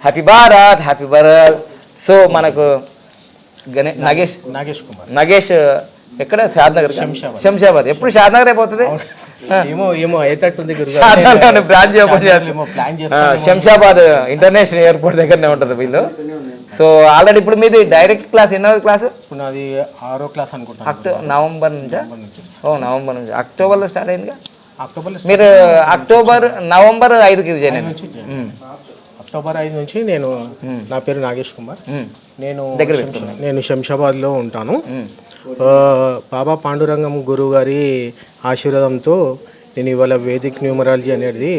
Happy Bharat. So మనకు నగేష్ ఎక్కడ షాద్నగర్ శంషాబాద్. ఎప్పుడు షాద్నగర్ అయిపోతుంది బ్రాంచ్ శంషాబాద్ ఇంటర్నేషనల్ ఎయిర్పోర్ట్ దగ్గరనే ఉంటుంది వీళ్ళు. సో ఆల్రెడీ ఇప్పుడు మీది డైరెక్ట్ క్లాస్ ఎన్నో క్లాస్? నాది 6వ క్లాస్ అనుకుంటా. నవంబర్ నుంచా? నవంబర్ నుంచి. అక్టోబర్లో స్టార్ట్ అయిందిగా. మీరు నవంబర్ 5కి జాయిన్ అయ్యారు. అక్టోబర్ 5 నుంచి నేను, నా పేరు నాగేష్ కుమార్. నేను శంషాబాద్లో ఉంటాను. బాబా పాండురంగం గురువు గారి ఆశీర్వాదంతో నేను ఇవాళ వేదిక్ న్యూమరాలజీ అనేది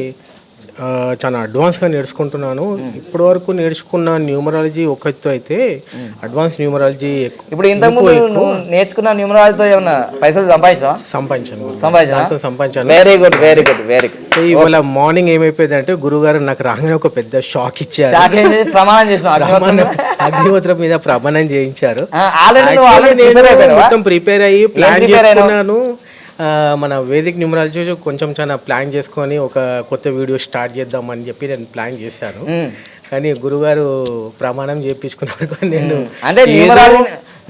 చాలా అడ్వాన్స్గా నేర్చుకుంటున్నాను. ఇప్పటి వరకు నేర్చుకున్న న్యూమరాలజీ ఒకటి అయితే అడ్వాన్స్ న్యూమరాలజీ ఇప్పుడు ఇంతకుముందు నేర్చుకున్న న్యూమరాలజీతో ఏమన్నా పైసలు సంపాదించాను. Very good. ఇవాళ మార్నింగ్ ఏమైపోయింది అంటే గురుగారు నాకు రాగానే ఒక పెద్ద షాక్ ఇచ్చారు. అగ్నిహోత్రం మీద ప్రమాణం చేయించారు. మొత్తం ప్రిపేర్ అయ్యి ప్లాన్ చేసుకున్నాను. మన వేదిక్ న్యూమరాలజీ కొంచెం చాలా ప్లాన్ చేసుకొని ఒక కొత్త వీడియో స్టార్ట్ చేద్దామని చెప్పి నేను ప్లాన్ చేశాను. కానీ గురుగారు ప్రమాణం చేయించుకున్నారు. నేను అంటే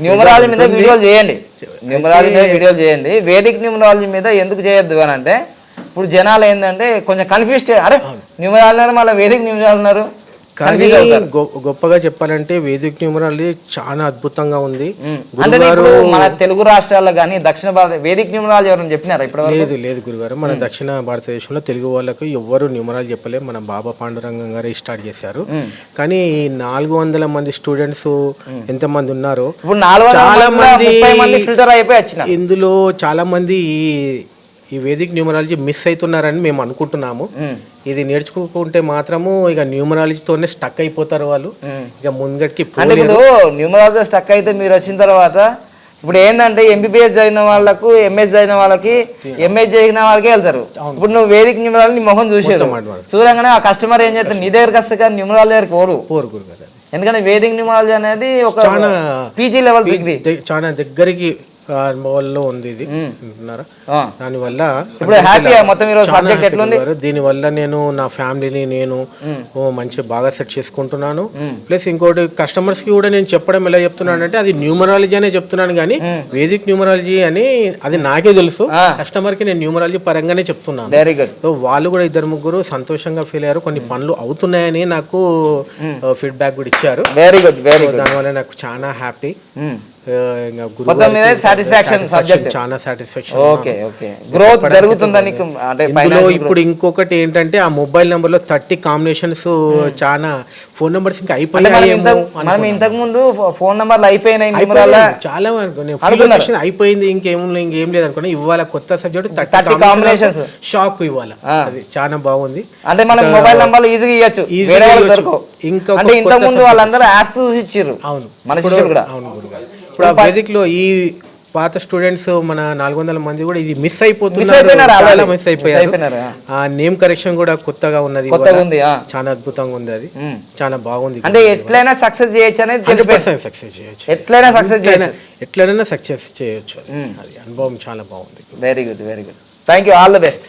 న్యూమరాలజీ మీద వీడియోలు చేయండి. వేదిక్ న్యూమరాలజీ మీద ఎందుకు చేయొద్దు అని అంటే ఇప్పుడు జనాలు ఏంటంటే కొంచెం కన్ఫ్యూజ్. అరే న్యూమరాలజీ మళ్ళీ వేదిక్ న్యూమరాలజీ ఉన్నారు. కానీ గొప్పగా చెప్పాలంటే వేదిక్ న్యూమరాలజీ చాలా అద్భుతంగా ఉంది. అంటే మన తెలుగు రాష్ట్రాల్లో కానీ దక్షిణ భారత వేదిక్ న్యూమరాలజీ ఎవరైనా చెప్పినారా ఇప్పుడు? లేదు గురుగారు. మన దక్షిణ భారతదేశంలో తెలుగు వాళ్ళకు ఎవ్వరు న్యూమరాలజీ చెప్పలేదు. మన బాబా పాండురంగం గారు స్టార్ట్ చేశారు. కానీ 400 మంది స్టూడెంట్స్ ఎంతమంది ఉన్నారో చాలా మంది ఫిల్టర్ అయిపోయి ఇందులో చాలా మంది ఈ వేదిక్ న్యూమరాలజీ మిస్ అవుతున్నారని మేము అనుకుంటున్నాము. ఇది నేర్చుకుంటే మాత్రము ఇక న్యూమరాలజీతోనే స్టక్ అయిపోతారు వాళ్ళు. ఇక ముంగటికి ఇప్పుడు న్యూమరాలజీ స్టక్ అయితే మీరు వచ్చిన తర్వాత ఇప్పుడు ఏంటంటే ఎంబీబీఎస్ చదివిన వాళ్ళకు, ఎంఎస్ చదివిన వాళ్ళకి, ఎంఎస్ చదివిన వాళ్ళకి వెళ్తారు. ఇప్పుడు నువ్వు వేదిక్ న్యూమరాలజీ నీ మొహం చూడగానే ఆ కస్టమర్ ఏం చేస్తారు, నీ దగ్గరకు వస్తే కానీ న్యూమరాలజీ దగ్గరికి పోరు. ఎందుకంటే వేదిక్ న్యూమరాలజీ అనేది ఒక పీజీ లెవెల్ డిగ్రీ, చాలా దగ్గరికి లో ఉంది. ఇది దానివల్ల దీనివల్ల నేను నా ఫ్యామిలీని నేను మంచి బాగా సెట్ చేసుకుంటున్నాను. ప్లస్ ఇంకోటి కస్టమర్స్ కి కూడా నేను చెప్పడం ఎలా చెప్తున్నాను అంటే అది న్యూమరాలజీ అనే చెప్తున్నాను కానీ వేదిక్ న్యూమరాలజీ అని అది నాకే తెలుసు. కస్టమర్ కి నేను న్యూమరాలజీ పరంగానే చెప్తున్నాను. సో వాళ్ళు కూడా 2-3 సంతోషంగా ఫీల్ అయ్యారు. కొన్ని పనులు అవుతున్నాయని నాకు ఫీడ్బ్యాక్ కూడా ఇచ్చారు. దానివల్ల నాకు చాలా హ్యాపీ. చాలా సాటిస్ఫాక్షన్. ఇప్పుడు ఇంకొకటి ఏంటంటే ఆ మొబైల్ నెంబర్ లో 30 కాంబినేషన్స్ చాలా ఫోన్ నెంబర్స్ ఇంకా అయిపోయాయి. ఇంతకు ముందు ఫోన్ నెంబర్లు అయిపోయినాయి చాలా అయిపోయింది, ఇంకేం లేదు అనుకున్నా. ఇవాళ కొత్త సబ్జెక్ట్ 30 కాంబినేషన్స్ షాక్ ఇవాళ. అది చాలా బాగుంది. అంటే మనం మొబైల్ నెంబర్లు ఈజీగా ఇవ్వచ్చు. ఇంకా ఇంతకు ముందు వాళ్ళందరూ యాప్స్ ఇచ్చారు. అవును, అవును గురుగారు. ఇప్పుడు ఆ వేదిక్ లో ఈ పాత స్టూడెంట్స్ మన 400 మంది కూడా ఇది మిస్ అయిపోతున్నారు. మిస్ అయిపోయారు. ఆ నేమ్ కరెక్షన్ కూడా కొత్తగా ఉన్నది, చాలా అద్భుతంగా ఉంది. అది చాలా బాగుంది. అంటే ఎట్లయినా సక్సెస్ చేయొచ్చు అనేది 100% సక్సెస్ చేయొచ్చు. ఎట్లయినా సక్సెస్ చేయొచ్చు. అది అనుభవం చాలా బాగుంది. Very good. Thank you. All the best.